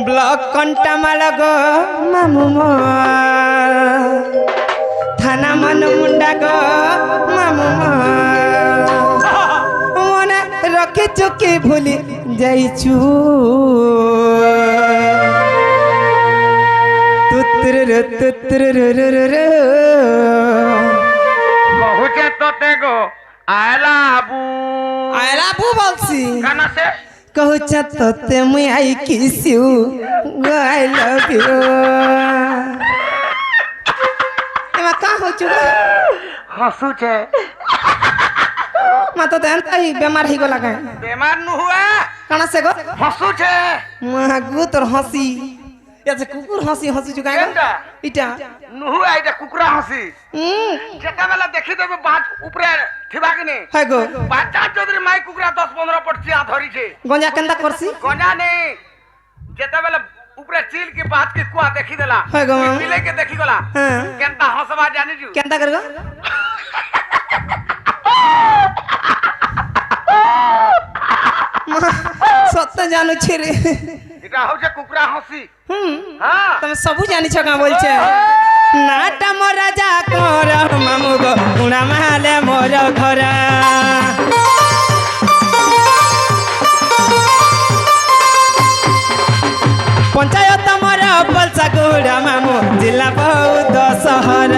Block কণ্টামাল গো মামু থানা মন মুন্ডা গো মামু মনে রখিছু কি ভুলি যাইছু কহুছে তোতে গো আয়লাবু আয়লাবু বলছি কানা সে কহুছ তোতে মুই আই কিস ইউ গো আই লাভ ইউ এমা কা হইছু গো হসুছে মা তো দেন তাই বেমার হই গলা কা বেমার নু হুয়া কানা সে গো হসুছে মাগু তোর হাসি এতে কুকুর হাসি হাসিছু কাই কেনটা? ইটা নু হুয়া এটা কুকুরা হসি যেটা বেলা দেখি দেবে বাজ উপরে থিবা কিনে হাই গো বাচ্চা যদি মাই কুকুরা 10-15 পড়ছি আ ধরিছে গঞ্জা কেনটা করছি গনা নেই যেটা বেলা উপরে চিল কি বাত কি কুয়া দেখি দেলা হাই গো মাম মিলে কে দেখি গলা হ্যাঁ কেনটা হসবা জানি জু কেনটা করগো সত্য জানু ছেড়ে এটা হচ্ছে কুকুরা হসি হুম হ্যাঁ তুমি সবু জানিছ কা বলছে নাটা মরা যা কর মামু গো গুণা মালে মোর ঘর পঞ্চায়েত মোর পলসা গুড়া মামু জিলা বৌদ্ধ সহর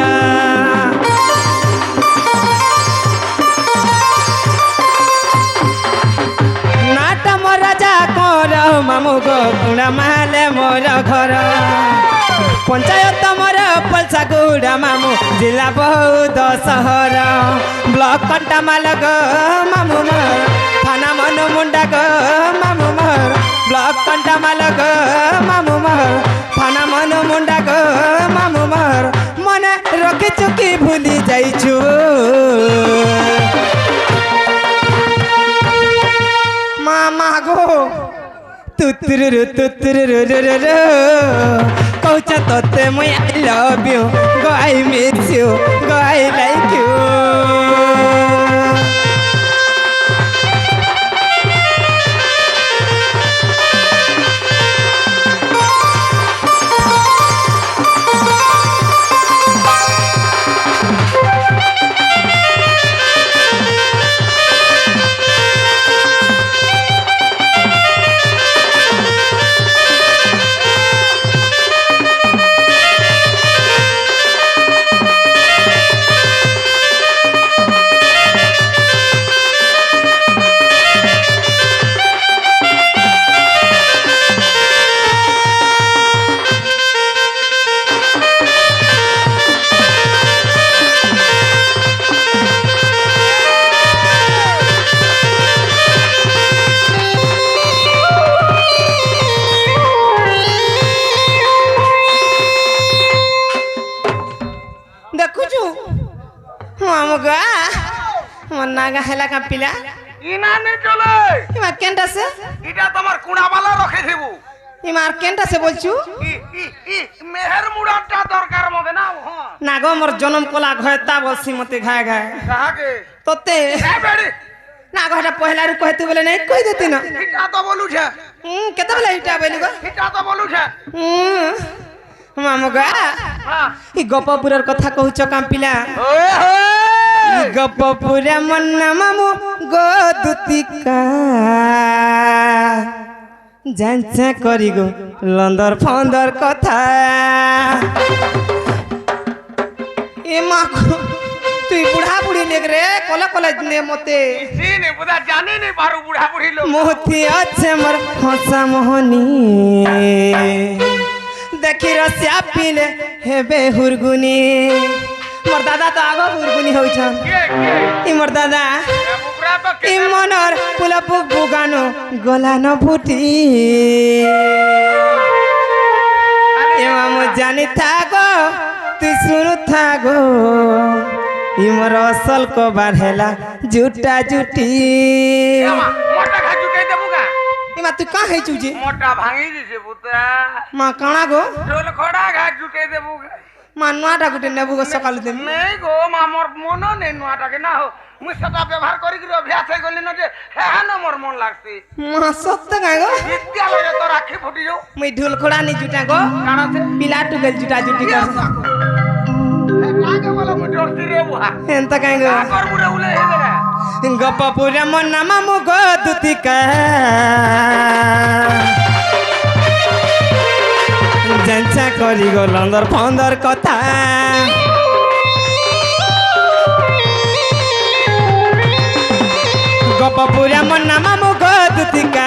নাটা মরা যা কর মামু গো গুণা মালে মোর ঘর পঞ্চায়েত মোর পলসা গুড়া মামু জিলা বৌদ্ধ সহর ব্লক কণ্টামাল গো মামু মোর থানা মন মুন্ডা গো মামু মোর ব্লক কণ্টামাল গো মামু মোর থানা মন মুন্ডা গো মামু মোর মনে রখিছু কি ভুলি যাইছু মামা গো তুতুরু কৌছ তোতে মুই আই লাভ ইউ গো আই মিস ইউ গো আই লাইক ইউ দেখুছু মামুগা আমার নাগা হেলা কাঁপিলা ইনা নে চলে ইমা কেনটা সে এটা তোমার কুড়াবালা রখে দেবো ইমা আর কেনটা সে বলছু মেহের মুড়াটা দরকার মতে না হ্যাঁ না গো মোর জনম কলা ঘয় তা বলছি মতে ঘায় ঘায় কাহাকে তোতে এ বেড়ি না গো এটা পহলারু কইতে বলে নাই কই দেতি না এটা তো বলুছে কেতে বলে এটা বলি গো এটা তো বলুছে মামুগা হ্যাঁ ই গপপুরের কথা কহুছ কাঁপিলা ওয়ে ই গপপুরে মন্না মামু গো দুতিকা জানছে করি গো লন্দর ফন্দর কথা এ মা তুই বুড়া বুড়ি নেগ রে কলে কলে নে মতে সিনে বুদা জানি নি বারু বুড়া বুড়ি লোক মোহতি আছে মোর হসা মোহনী দেখি রসিয়া পিলে হেবে হুরগুনি মোর দাদা তো আগ হুরগুনি হইছন ই মোর দাদা বুকরা তো ই মনর পুলপু বুগানো গলানো ফুটি এ মামু জানি থাগো তুই শুনু থাগো ই মোর অসল কবার হেলা জুটা জুটি মোটা খা জুটাই দেবো গা ইমা তুই কা হেইছু যে মোটা ভাঙি দিছে বুতা মা কাଣା গো ঢোল খড়া ঘা জুটাই দেবো গা মা নুয়াটা গুটে নেবু গো সকালে দেবি নেই গো মামর মন নেই নুয়াটাকে না হো মুই সেটা ব্যবহার করি অভ্যাস হয়ে গলি না যে হ্যাঁ না মোর মন লাগছে মা সত্য গায় গো বিদ্যালয়ে তো রাখি ফুটি যাও মুই ঢোল খোড়া নি জুটা গো কানা সে পিলা টুকেল জুটা জুটি কর কাকে বলা মু ডরতি রে বুয়া এন্তা কাই গো কাকর মুরে উলে হে দেলা গপপুরে মন নামা মু গো দুতিকা জেঞ্চা করি গো লন্দর ফন্দর কথা গপপুরে মন নামা মু গো দুতিকা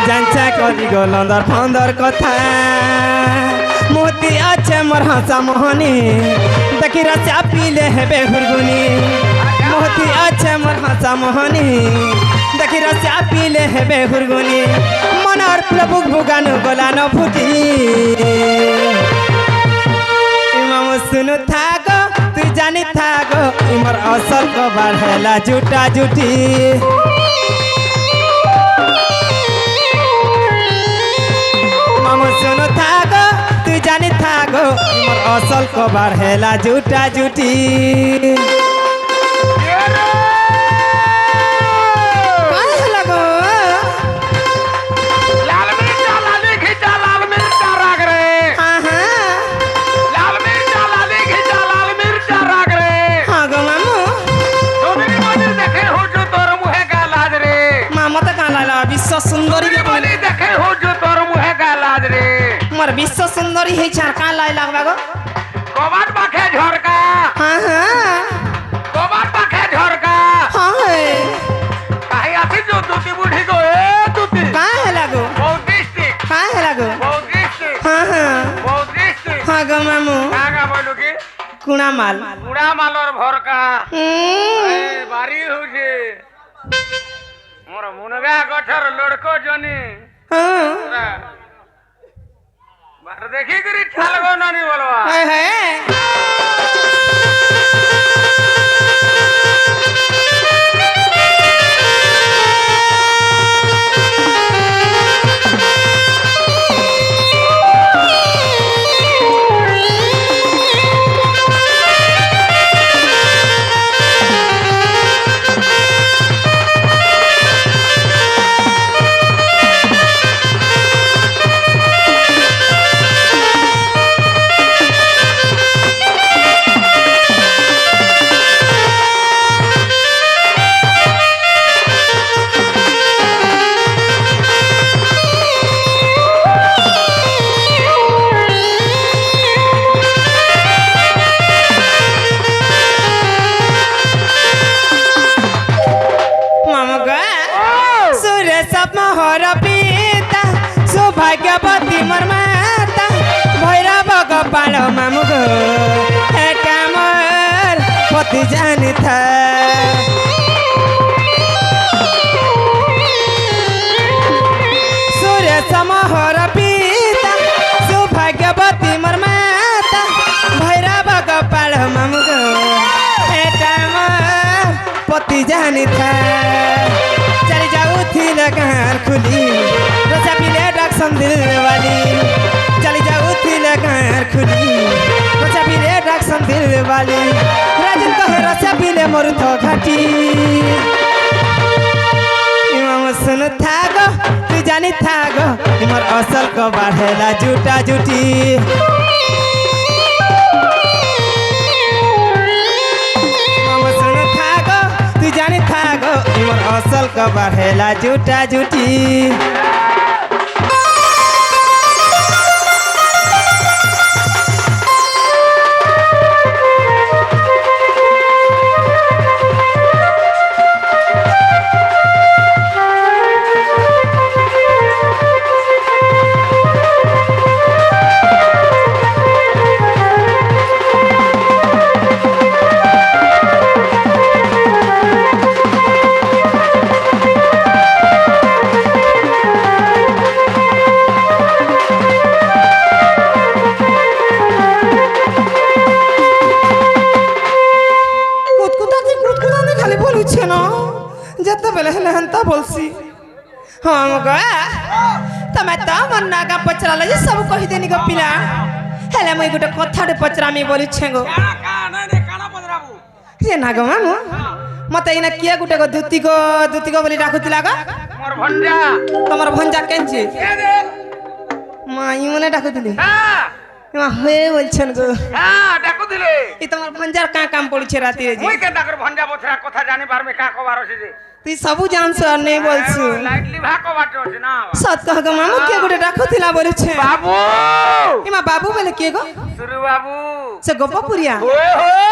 জেঞ্চা করি গো লন্দর ফন্দর কথা মোতি আছে মোর হাসা মোহনী দেখি রাচা পিলে হেবে হুরগুনি মোতি আছে মোর হাসা মোহনী দেখি রাচা পিলে হেবে হুরগুনি মনর প্রভুক বুগানো গলানো ফুটি ইমাম শুনু থাক তুই জানি থাক ইমর অসল কবার হেলা জুটা জুটি মামু শুনু থাক তুই জানি থাক ইমর অসল কবার হেলা জুটা জুটি কাই হেলা গো লাল মির্চা লালি খিচা লাল মির্চা রাগ রে হ্যাঁ হ্যাঁ লাল মির্চা লালি খিচা লাল মির্চা রাগ রে হ্যাঁ গো মামু সোনারি মন্দির দেখে হুজু তোর মুহে গালাজ রে মামা তো কাঁ লাগলা বিশ্ব সুন্দরী সোনারি মন্দির দেখে হুজু তোর মুহে গালাজ রে মোর বিশ্ব সুন্দরী হয়েছে আর কাঁ লাই লাগবা গো কবাট পাখে ঝরকা হ্যাঁ হ্যাঁ কবাট পাখে ঝরকা হ্যাঁ কাহি আসি जो দুটি বুড়ি গো এ দুটি কাঁ হেলা গো বহুত ডিস্ট্রিক্ট কাঁ হেলা গো বহুত ডিস্ট্রিক্ট হ্যাঁ হ্যাঁ বহুত ডিস্ট্রিক্ট হ্যাঁ গো মামু কাগা বলু কি কুণা মাল বুড়া মালর ভরকা হুম। এ বাড়ি হউছে মোর মুনগা গঠর লড়কো জনি হ্যাঁ বার দেখি করি ঠালগো নানি বলবা হ্যাঁ হ্যাঁ মামু গো সুরেশ মোহর পিতা সৌভাগ্যবতী মোর মাতা ভৈরব গোপাল মামু গো এটা মোর পতি জানি থা সুরেশ মোহর পিতা সৌভাগ্যবতী মোর মাতা ভৈরব গোপাল মামু গো এটা মোর পতি জানি থা चली जाऊ थी लगान खुली रचा पीले डाक्सन दिल वाली चली जाऊ थी लगान खुली रचा पीले डाक्सन दिल वाली राजन कहे रचा पीले मरु तो घाटी इमाम सुन थागो तू जानी थागो इमर असल को बाढ़ेला जूटा जूटी इमाम सुन थागो तू जानी थागो इमर असल को बाढ़ेला जूटा जूटी যেতেবেলে হেলে হেন্তা বলছি হ্যাঁ গো তুমি তো মন নাগা পচরালে যে সব কহিদেনি গো পিলা হেলে মুই গোটে কথাটে পচরামি বলিছে গো রে না গো মামু মতে ইনা কিয়া গোটে গো দুতি গো বলি ডাকুতিলা গো মোর ভঞ্জা তোমার ভঞ্জা কেনছে এ রে মা ইমনে ডাকুଥିଲି হ্যাঁ মা হয়ে বলছেন গো হ্যাঁ ডাকু দিলে এই তোমার ভঞ্জার কা কাম পড়ছে রাতে যে মুই কে ডাকর ভঞ্জা বছরা কথা জানি পারবে কা কবার আছে যে তুই সবু জানছ আর নেই বলছু লাইটলি ভাগ কবার আছে না সত কহ গো মামু কে গোটে ডাকুଥିଲା বলেছে বাবু এমা বাবু বলে কে গো সুরু বাবু সে গোপপুরিয়া ওহো